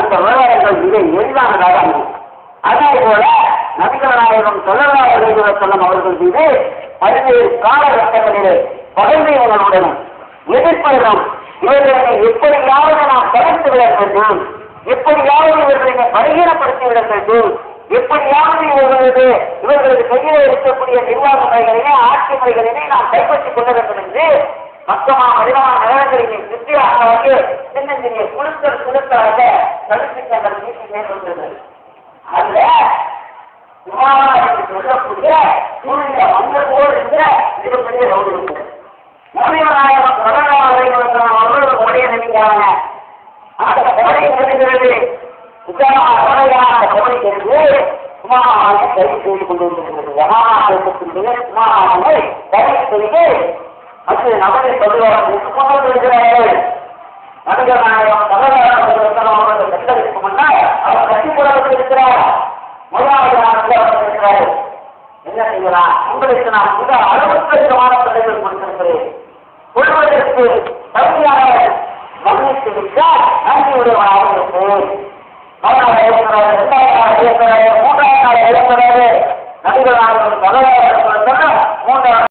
அந்த விவகாரங்கள் மிக எளிதானதாக அமையும். அதே போல நபிகள் நாயகம் ஸல்லல்லாஹு அலைஹி வஸல்லம் அவர்கள் மீது பல்வேறு காலகட்டங்களிலே பகைமைகளுடனும் எதிர்ப்புகளும் இவர்களை எப்படியாவது நாம் தடுத்து விட வேண்டும், எப்படியாவது இவர்களை பலகீனப்படுத்திவிட வேண்டும், எப்படியாவது இவர்களது கையிலே இருக்கக்கூடிய நிர்வாக முறைகளிலே ஆட்சி முறைகளிலே நாம் கைப்பற்றிக் கொள்ள வேண்டும் என்று மக்கமா மனிதமான நகரங்களிலே சித்தியாக சின்னஞ்சிறிய குழுக்களாக தடுப்புச்சங்கள் நீட்டி மேற்கொண்டது. அதுல சொல்லக்கூடிய சூழ்நிலை வந்தபோது என்ற மிகப்பெரிய ரவுடி இருந்தது. நபிகளாயிரம் அவர்கள் கொடைய நினைக்கிறாங்க. அந்த கொடை நினைக்கிறது கவனிக்கிறது சுமாராக கைது செய்து கொண்டு வந்திருக்கிறது. யமானத்தினுடைய சுமாராக கைது செய்து மற்ற நபரை சொல்லுவார்கள். நபிகள் நாயகம் அவர்கள் கட்டதற்கு முன்னால் அவர் கட்டிப்படத்தில் இருக்கிறார். முதலாவது இருக்கிறார். என்ன செய்யலாம்? உங்களுக்கு நான் மிக அளவுக்கமான பிள்ளைகள் கொடுத்திருக்கிறேன். கொள்வதற்கு தகுதியாக கவனித்து விட்டால் நன்றியுடையவனாக இருப்பேன். மூன்றாவது நபிகள் நாயகம் மூன்றாவது